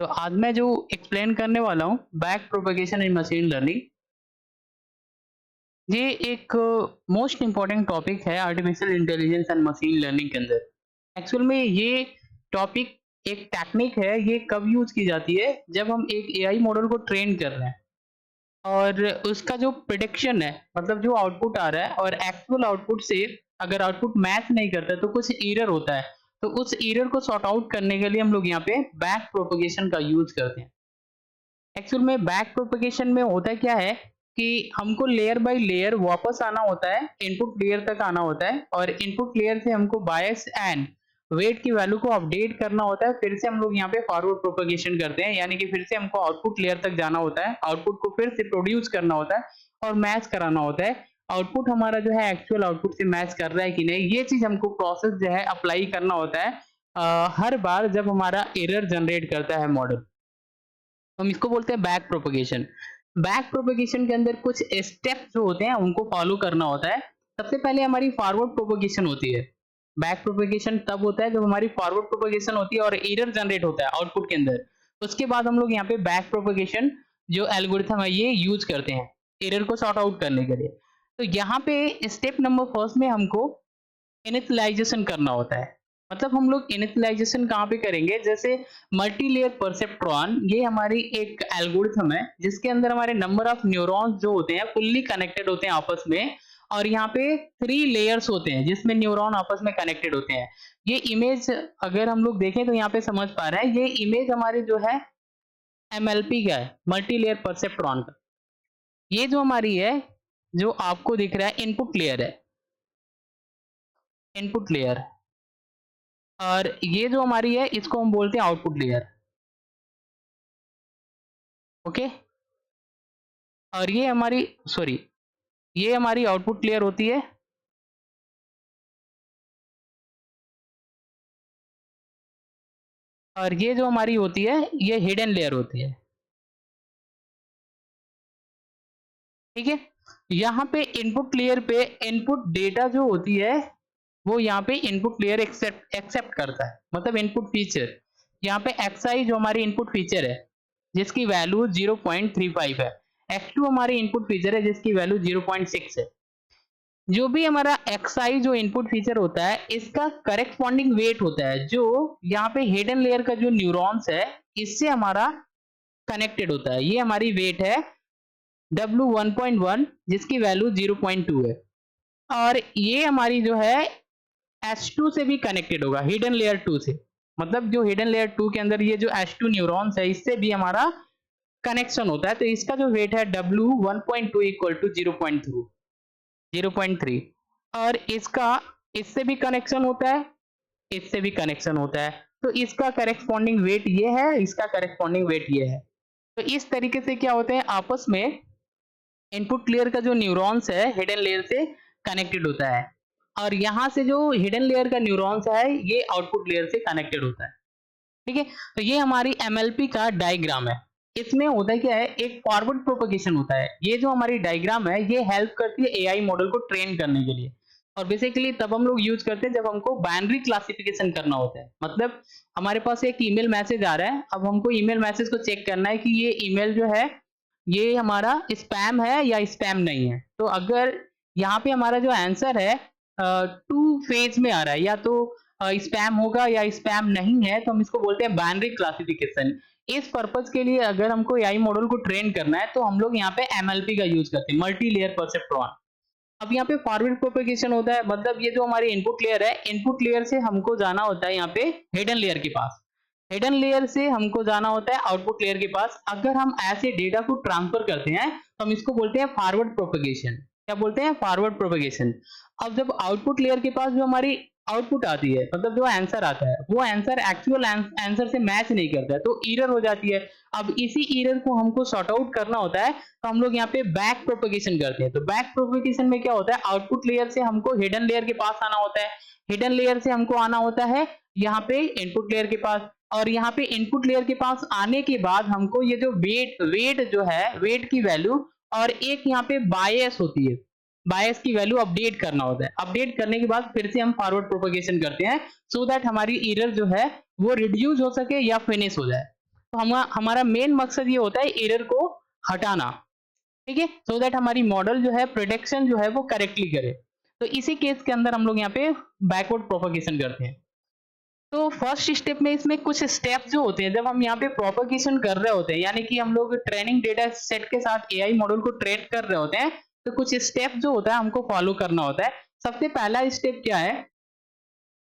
तो आज मैं जो एक्सप्लेन करने वाला हूँ बैक प्रोपेगेशन इन मशीन लर्निंग। ये एक मोस्ट इम्पोर्टेंट टॉपिक है artificial intelligence and machine learning के अंदर। एक्चुअल में ये टॉपिक एक टेक्निक है, ये कब यूज की जाती है जब हम एक एआई मॉडल को ट्रेन कर रहे हैं और उसका जो प्रिडिक्शन है, मतलब जो आउटपुट आ रहा है और एक्चुअल आउटपुट से अगर आउटपुट मैच नहीं करता है तो कुछ एरर होता है। तो उस एरर को सॉर्ट आउट करने के लिए हम लोग यहाँ पे बैक प्रोपेगेशन का यूज करते हैं। एक्चुअल में बैक प्रोपेगेशन में होता क्या है कि हमको लेयर बाय लेयर वापस आना होता है, इनपुट लेयर तक आना होता है और इनपुट लेयर से हमको बायस एंड वेट की वैल्यू को अपडेट करना होता है। फिर से हम लोग यहाँ पे फॉरवर्ड प्रोपेगेशन करते हैं, यानी कि फिर से हमको आउटपुट लेयर तक जाना होता है, आउटपुट को फिर से प्रोड्यूस करना होता है और मैच कराना होता है। आउटपुट हमारा जो है एक्चुअल आउटपुट से मैच कर रहा है कि नहीं, ये चीज हमको प्रोसेस जो है अप्लाई करना होता है हर बार जब हमारा एरर जनरेट करता है मॉडल। हम इसको बोलते हैं बैक प्रोपेगेशन। बैक प्रोपेगेशन के अंदर कुछ स्टेप्स जो होते हैं उनको फॉलो करना होता है। सबसे पहले हमारी फॉरवर्ड प्रोपेगेशन होती है। बैक प्रोपेगेशन तब होता है जब हमारी फॉरवर्ड प्रोपेगेशन होती है और एरर जनरेट होता है आउटपुट के अंदर। उसके बाद हम लोग यहाँ पे बैक प्रोपेगेशन जो एल्गोरिथम है ये यूज करते हैं एरर को सॉर्ट आउट करने के लिए। तो यहाँ पे स्टेप नंबर फर्स्ट में हमको इनिशियलाइजेशन करना होता है। मतलब हम लोग इनिशियलाइजेशन कहाँ पे करेंगे, जैसे मल्टी लेयर परसेप्ट्रॉन, ये हमारी एक एल्गोरिथम है जिसके अंदर हमारे नंबर ऑफ न्यूरॉन्स जो होते हैं फुल्ली कनेक्टेड होते हैं आपस में। और यहाँ पे 3 लेयर्स होते हैं जिसमें न्यूरॉन आपस में कनेक्टेड होते हैं। ये इमेज अगर हम लोग देखें तो यहाँ पे समझ पा रहे हैं, ये इमेज हमारी जो है एमएलपी का है, मल्टी लेयर परसेप्ट्रॉन का। ये जो हमारी है, जो आपको दिख रहा है इनपुट लेयर है, इनपुट लेयर। और ये जो हमारी है इसको हम बोलते हैं आउटपुट लेयर। ओके। और ये हमारी सॉरी ये हमारी आउटपुट लेयर होती है। और ये जो हमारी होती है ये हिडन लेयर होती है। ठीक है। यहाँ पे इनपुट लेयर पे इनपुट डेटा जो होती है वो यहाँ पे इनपुट लेयर एक्सेप्ट एक्सेप्ट करता है, मतलब इनपुट फीचर। यहाँ पे xi जो हमारी इनपुट फीचर है जिसकी वैल्यू 0.35 है, x2 हमारी इनपुट फीचर है जिसकी वैल्यू 0.6 है। जो भी हमारा xi जो इनपुट फीचर होता है इसका करेस्पॉन्डिंग वेट होता है जो यहाँ पे हिडन लेयर का जो न्यूरॉन्स है इससे हमारा कनेक्टेड होता है। ये हमारी वेट है W1.1 जिसकी वैल्यू 0.2 है। और ये हमारी जो है H2 से भी कनेक्टेड होगा, हिडन लेयर 2 से। मतलब जो हिडन लेयर 2 के अंदर ये जो H2 न्यूरॉन्स है इससे भी हमारा कनेक्शन होता है। तो इसका जो वेट है W1.2 इक्वल टू 0.3। और इसका इससे भी कनेक्शन होता है, इससे भी कनेक्शन होता है। तो इसका करेस्पॉन्डिंग वेट ये है, इसका करेस्पॉन्डिंग वेट ये है। तो इस तरीके से क्या होते हैं आपस में इनपुट लेयर का जो न्यूरॉन्स है हिडन लेयर से कनेक्टेड होता है और यहाँ से जो हिडन लेयर का न्यूरॉन्स है ये आउटपुट लेयर से कनेक्टेड होता है। ठीक है। तो ये हमारी एमएलपी का डायग्राम है। इसमें होता क्या है, एक फॉरवर्ड प्रोपेगेशन होता है। ये जो हमारी डायग्राम है ये हेल्प करती है एआई मॉडल को ट्रेन करने के लिए। और बेसिकली तब हम लोग यूज करते हैं जब हमको बाइनरी क्लासिफिकेशन करना होता है। मतलब हमारे पास एक ईमेल मैसेज आ रहा है, अब हमको ईमेल मैसेज को चेक करना है कि ये ईमेल जो है ये हमारा स्पैम है या स्पैम नहीं है। तो अगर यहाँ पे हमारा जो आंसर है टू फेज में आ रहा है, या तो स्पैम होगा या स्पैम नहीं है, तो हम इसको बोलते हैं बाइनरी क्लासिफिकेशन। इस पर्पज के लिए अगर हमको एआई मॉडल को ट्रेन करना है तो हम लोग यहाँ पे एमएलपी का यूज करते हैं, मल्टी लेयर परसेप्ट्रॉन। अब यहाँ पे फॉरवर्ड प्रोपेगेशन होता है, मतलब ये जो हमारी इनपुट लेयर है, इनपुट लेयर से हमको जाना होता है यहाँ पे हिडन लेयर के पास, हिडन लेयर से हमको जाना होता है आउटपुट लेयर के पास। अगर हम ऐसे डेटा को ट्रांसफर करते हैं तो हम इसको बोलते हैं फॉरवर्ड प्रोपेगेशन। क्या बोलते हैं? Forward propagation. अब जब आउटपुट लेयर के पास जो हमारी आउटपुट आती है, मतलब जो आंसर आता है, वो आंसर एक्चुअल आंसर से मैच नहीं करता है तो एरर हो जाती है। अब इसी एरर को हमको सॉर्ट आउट करना होता है, तो हम लोग यहाँ पे बैक प्रोपेगेशन करते हैं। तो बैक प्रोपेगेशन में क्या होता है, आउटपुट लेयर से हमको हिडन लेयर के पास आना होता है, हिडन लेयर से हमको आना होता है यहाँ पे इनपुट लेयर के पास। और यहाँ पे इनपुट लेयर के पास आने के बाद हमको ये जो वेट जो है, वेट की वैल्यू और एक यहाँ पे बायस होती है, बायस की वैल्यू अपडेट करना होता है। अपडेट करने के बाद फिर से हम फॉरवर्ड प्रोपेगेशन करते हैं सो दैट हमारी एरर जो है वो रिड्यूस हो सके या फिनिश हो जाए। तो हमारा मेन मकसद ये होता है एरर को हटाना, ठीक है, सो दैट हमारी मॉडल जो है प्रेडिक्शन जो है वो करेक्टली करे। तो इसी केस के अंदर हम लोग यहाँ पे बैकवर्ड प्रोपगेशन करते हैं। तो फर्स्ट स्टेप में इसमें कुछ स्टेप जो होते हैं जब हम यहाँ पे प्रोपगेशन कर रहे होते हैं, यानी कि हम लोग ट्रेनिंग डेटा सेट के साथ एआई मॉडल को ट्रेन कर रहे होते हैं, तो कुछ स्टेप जो होता है हमको फॉलो करना होता है। सबसे पहला स्टेप क्या है,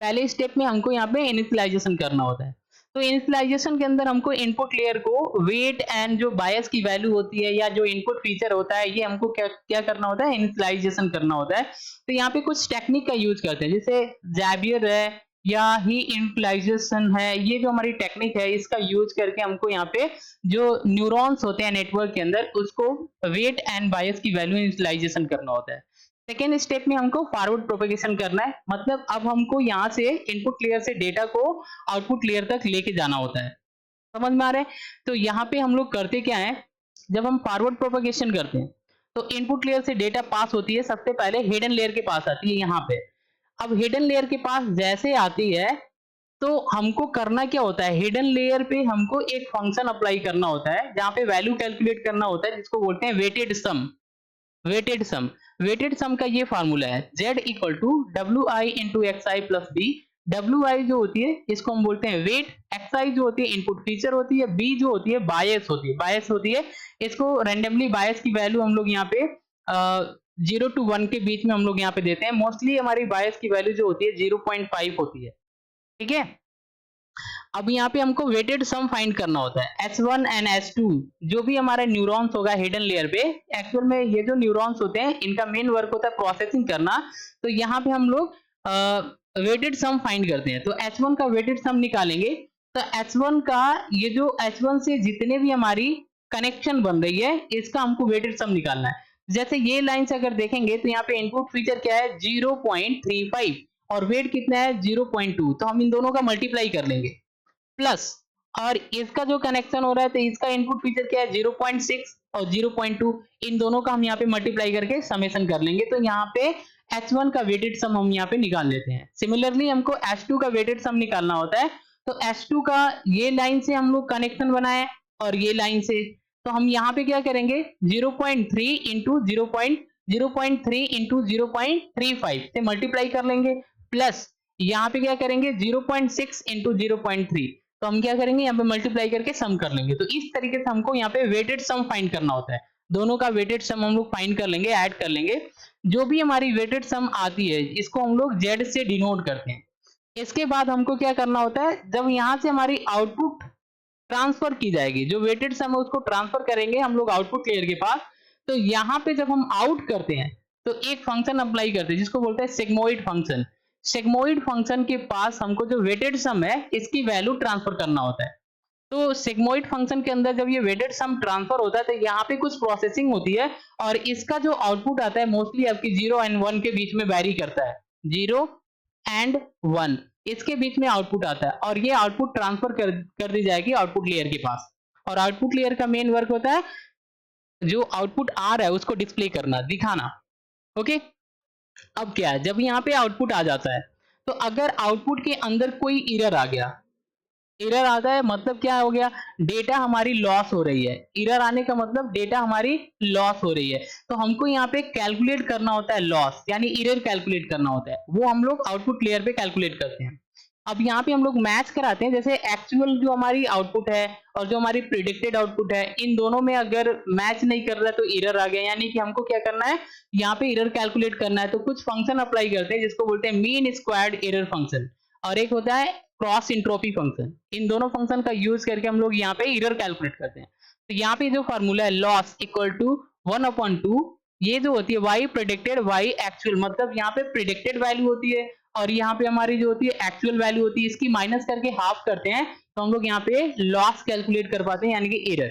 पहले स्टेप में हमको यहाँ पे इनिशियलाइजेशन करना होता है। तो इनिशियलाइजेशन के अंदर हमको इनपुट लेयर को वेट एंड जो बायस की वैल्यू होती है या जो इनपुट फीचर होता है ये हमको क्या क्या करना होता है, इनिशियलाइजेशन करना होता है। तो यहाँ पे कुछ टेक्निक का यूज करते हैं, जैसे जैबियर है या ही इनिशियलाइजेशन है, ये जो हमारी टेक्निक है इसका यूज करके हमको यहाँ पे जो न्यूरॉन्स होते हैं नेटवर्क के अंदर उसको वेट एंड बायस की वैल्यू इनिशियलाइजेशन करना होता है। सेकेंड स्टेप में हमको फॉरवर्ड प्रोपेगेशन करना है, मतलब अब हमको यहाँ से इनपुट लेयर से डेटा को आउटपुट लेयर तक लेके जाना होता है। समझ में आ रहा है? तो यहाँ पे हम लोग करते क्या है, जब हम फॉरवर्ड प्रोपेगेशन करते हैं तो इनपुट लेयर से डेटा पास होती है, सबसे पहले हिडन लेयर के पास आती है यहाँ पे। अब हिडन लेयर के पास जैसे आती है तो हमको करना क्या होता है, हिडन लेयर पे हमको एक फंक्शन अप्लाई करना होता है जहाँ पे वैल्यू कैलकुलेट करना होता है, जिसको बोलते हैं weighted sum. Weighted sum, weighted sum का ये फार्मूला है z equal to W I into X I plus B. W I जो होती है इसको हम बोलते हैं वेट, एक्स आई जो होती है इनपुट फीचर होती है, बी जो होती है बायस होती है, बायस होती है। इसको रैंडमली बायस की वैल्यू हम लोग यहाँ पे 0 to 1 के बीच में हम लोग यहाँ पे देते हैं। मोस्टली हमारी बायस की वैल्यू जो होती है 0.5 होती है, ठीक है। अब यहाँ पे हमको वेटेड सम फाइंड करना होता है, S1 एंड S2 जो भी हमारा न्यूरॉन्स होगा हिडन लेयर पे। एक्चुअल में ये जो न्यूरॉन्स होते हैं इनका मेन वर्क होता है प्रोसेसिंग करना, तो यहाँ पे हम लोग वेटेड सम फाइंड करते हैं। तो S1 का वेटेड सम निकालेंगे, तो S1 का ये जो S1 से जितने भी हमारी कनेक्शन बन रही है इसका हमको वेटेड सम निकालना है। जैसे ये लाइन से अगर देखेंगे तो यहाँ पे इनपुट फीचर क्या है 0.35 और वेट कितना है 0.2, तो हम इन दोनों का मल्टीप्लाई कर लेंगे प्लस, और इसका जो कनेक्शन हो रहा है तो इसका इनपुट फीचर क्या है 0.6 और 0.2, इन दोनों का हम यहाँ पे मल्टीप्लाई करके समेशन कर लेंगे। तो यहाँ पे S1 का वेटेड सम हम यहाँ पे निकाल लेते हैं। सिमिलरली हमको S2 का वेटेड सम निकालना होता है, तो S2 का ये लाइन से हम लोग कनेक्शन बनाए और ये लाइन से, तो हम यहाँ पे क्या करेंगे 0.3 इंटू 0.3 इंटू 0.35 से मल्टीप्लाई कर लेंगे, प्लस यहाँ पे क्या करेंगे 0.6 इंटू 0.3, तो हम क्या करेंगे यहाँ पे मल्टीप्लाई करके सम कर लेंगे। तो इस तरीके से हमको यहाँ पे वेटेड सम फाइंड करना होता है, दोनों का वेटेड सम हम लोग फाइंड कर लेंगे, ऐड कर लेंगे। जो भी हमारी वेटेड सम आती है इसको हम लोग z से डिनोट करते हैं। इसके बाद हमको क्या करना होता है, जब यहाँ से हमारी आउटपुट ट्रांसफर की जाएगी, जो वेटेड सम है उसको ट्रांसफर करेंगे हम लोग आउटपुट लेयर के पास, तो यहाँ पे जब हम आउट करते हैं तो एक फंक्शन अप्लाई करते हैं जिसको बोलते हैं सिग्मोइड फंक्शन। सिग्मोइड फंक्शन के पास हमको जो वेटेड सम है इसकी वैल्यू ट्रांसफर करना होता है। तो सिग्मोइड फंक्शन के अंदर जब ये वेटेड सम ट्रांसफर होता है तो यहाँ पे कुछ प्रोसेसिंग होती है और इसका जो आउटपुट आता है मोस्टली आपकी 0 एंड 1 के बीच में वैरी करता है, 0 एंड 1 इसके बीच में आउटपुट आता है, और ये आउटपुट ट्रांसफर कर दी जाएगी आउटपुट लेयर के पास। और आउटपुट लेयर का मेन वर्क होता है जो आउटपुट आ रहा है उसको डिस्प्ले करना, दिखाना। ओके, अब क्या है, जब यहाँ पे आउटपुट आ जाता है तो अगर आउटपुट के अंदर कोई एरर आ गया, एरर आता है मतलब क्या हो गया, डेटा हमारी लॉस हो रही है। एरर आने का मतलब डेटा हमारी लॉस हो रही है, तो हमको यहाँ पे कैलकुलेट करना होता है लॉस, यानी एरर कैलकुलेट करना होता है, वो हम लोग आउटपुट लेयर पे कैलकुलेट करते हैं। अब यहाँ पे हम लोग मैच कराते हैं, जैसे एक्चुअल जो हमारी आउटपुट है और जो हमारी प्रिडिक्टेड आउटपुट है इन दोनों में अगर मैच नहीं कर रहा है तो एरर आ गया, यानी कि हमको क्या करना है यहाँ पे एरर कैलकुलेट करना है। तो कुछ फंक्शन अप्लाई करते हैं जिसको बोलते हैं मीन स्क्वायर्ड एरर फंक्शन, और एक होता है क्रॉस इंट्रोपी फंक्शन। इन दोनों फंक्शन का यूज करके हम लोग यहाँ पे एरर कैलकुलेट करते हैं। तो यहाँ पे जो फॉर्मूला है लॉस इक्वल टू 1/2, ये जो होती है y प्रेडिक्टेड y एक्चुअल, मतलब यहाँ पे प्रेडिक्टेड वैल्यू होती है और यहाँ पे हमारी जो होती है एक्चुअल वैल्यू होती है, इसकी माइनस करके हाफ करते हैं तो हम लोग यहाँ पे लॉस कैलकुलेट कर पाते हैं, यानी कि एरर।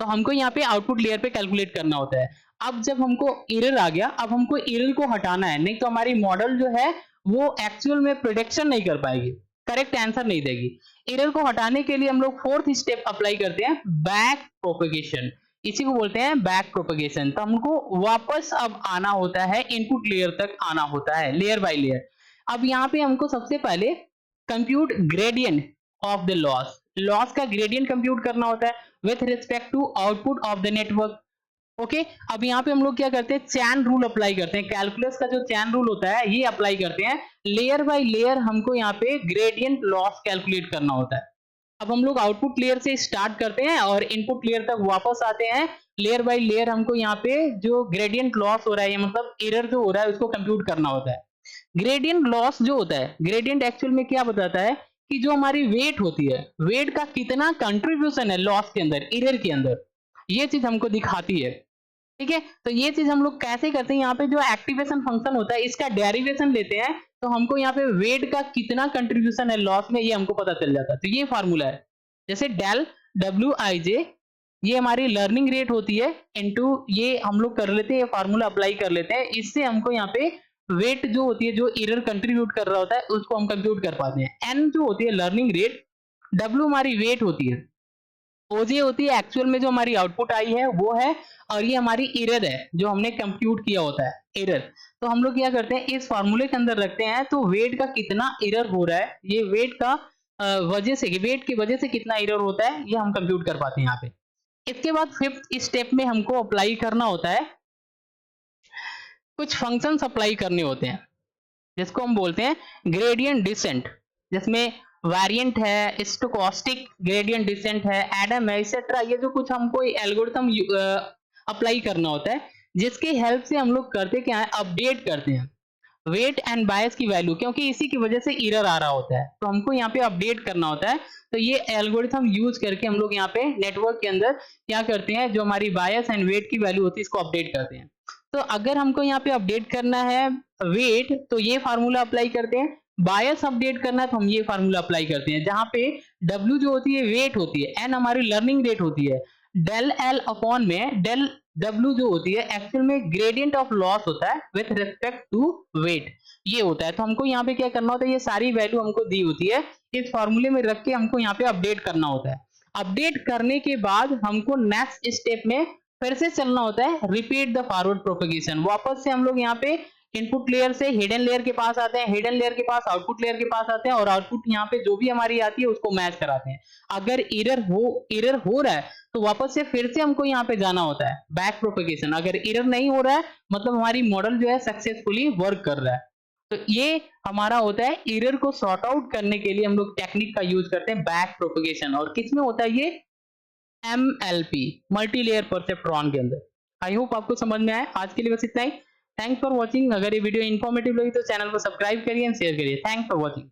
तो हमको यहाँ पे आउटपुट लेयर पे कैलकुलेट करना होता है। अब जब हमको एरर आ गया, अब हमको एरर को हटाना है, नहीं तो हमारी मॉडल जो है वो एक्चुअल में प्रेडिक्शन नहीं कर पाएगी, करेक्ट आंसर नहीं देगी। एरर को हटाने के लिए हम लोग फोर्थ स्टेप अप्लाई करते हैं, बैक प्रोपेगेशन, इसी को बोलते हैं बैक प्रोपेगेशन। तो हमको वापस अब आना होता है, इनपुट लेयर तक आना होता है, लेयर बाय लेयर। अब यहाँ पे हमको सबसे पहले compute gradient of the loss, loss का ग्रेडियंट कंप्यूट करना होता है with respect to output of the network. Okay, अब यहाँ पे हम लोग क्या करते हैं, चैन रूल अप्लाई करते हैं। कैलकुलस का जो चैन रूल होता है ये अप्लाई करते हैं। लेयर बाय लेयर हमको यहाँ पे ग्रेडियंट लॉस कैलकुलेट करना होता है। अब हम लोग आउटपुट लेयर से स्टार्ट करते हैं और इनपुट लेयर तक वापस आते हैं। लेयर बाय लेयर हमको यहाँ पे जो ग्रेडियंट लॉस हो रहा है, मतलब एरर जो हो रहा है, उसको कंप्यूट करना होता है। ग्रेडियंट लॉस जो होता है, ग्रेडियंट एक्चुअल में क्या बताता है कि जो हमारी वेट होती है, वेट का कितना कंट्रीब्यूशन है लॉस के अंदर, एरर के अंदर, ये चीज हमको दिखाती है। ठीक है, तो ये चीज हम लोग कैसे करते हैं, यहाँ पे जो एक्टिवेशन फंक्शन होता है इसका डेरिवेशन लेते हैं, तो हमको यहाँ पे वेट का कितना कंट्रीब्यूशन है लॉस में, ये हमको पता चल जाता है। तो ये फार्मूला है, जैसे डेल डब्ल्यू आई जे, ये हमारी लर्निंग रेट होती है, इनटू ये हम लोग कर लेते हैं, ये फार्मूला अप्लाई कर लेते हैं। इससे हमको यहाँ पे वेट जो होती है, जो एरर कंट्रीब्यूट कर रहा होता है, उसको हम कंप्यूट कर पाते हैं। एन जो होती है लर्निंग रेट, डब्ल्यू हमारी वेट होती है, ओजे होती है एक्चुअल में जो हमारी आउटपुट आई है वो है, और ये हमारी एरर है जो हमने कंप्यूट किया होता है, एरर। तो हम लोग क्या करते हैं, इस फार्मूले के अंदर रखते हैं, तो वेट का कितना एरर हो रहा है, ये वेट का वजह से, वेट की वजह से कितना एरर होता है, ये हम कंप्यूट कर पाते हैं यहाँ पे। इसके बाद फिफ्थ स्टेप में हमको अप्लाई करना होता है, कुछ फंक्शंस अप्लाई करने होते हैं, जिसको हम बोलते हैं ग्रेडियंट डिसेंट, जिसमें वेरिएंट है, स्टोकास्टिक ग्रेडियंट डिसेंट है, एडम है, एक्सेट्रा। ये जो कुछ हमको एल्गोरिथम अप्लाई करना होता है, जिसके हेल्प से हम लोग करते क्या है, अपडेट करते हैं वेट एंड बायस की वैल्यू, क्योंकि इसी की वजह से एरर आ रहा होता है, तो हमको यहाँ पे अपडेट करना होता है। तो ये एल्गोरिथम यूज करके हम लोग यहाँ पे नेटवर्क के अंदर क्या करते हैं, जो हमारी बायस एंड वेट की वैल्यू होती है इसको अपडेट करते हैं। तो अगर हमको यहाँ पे अपडेट करना है वेट, तो ये फार्मूला अप्लाई करते हैं, बायस अपडेट करना है तो हम ये फार्मूला अप्लाई करते हैं, जहां पे W जो होती है वेट होती है, N हमारी लर्निंग रेट होती है, डेल L अपॉन में डेल W जो होती है एक्चुअल में ग्रेडियंट ऑफ लॉस होता है विथ रिस्पेक्ट टू वेट, ये होता है। तो हमको यहाँ पे क्या करना होता है, ये सारी वैल्यू हमको दी होती है, इस फार्मूले में रख के हमको यहाँ पे अपडेट करना होता है। अपडेट करने के बाद हमको नेक्स्ट स्टेप में फिर से चलना होता है, रिपीट द फॉरवर्ड प्रोपेगेशन। वापस से हम लोग यहाँ पे इनपुट लेयर से हिडन लेयर के पास आते हैं, हिडन लेयर के पास आउटपुट लेयर के पास आते हैं, और आउटपुट यहाँ पे जो भी हमारी आती है उसको मैच कराते हैं। अगर एरर हो रहा है तो वापस से फिर से हमको यहाँ पे जाना होता है, बैक प्रोपेगेशन। अगर एरर नहीं हो रहा है मतलब हमारी मॉडल जो है सक्सेसफुली वर्क कर रहा है। तो ये हमारा होता है, एरर को सॉर्ट आउट करने के लिए हम लोग टेक्निक का यूज करते हैं, बैक प्रोपेगेशन। और किस में होता है ये, MLP, मल्टी लेयर परसेप्ट्रॉन के अंदर। आई होप आपको समझ में आया। आज के लिए बस इतना ही। Thanks for watching. अगर ये वीडियो इन्फॉर्मेटिव लगी तो चैनल को सब्सक्राइब करिए एंड शेयर करिए। Thanks for watching.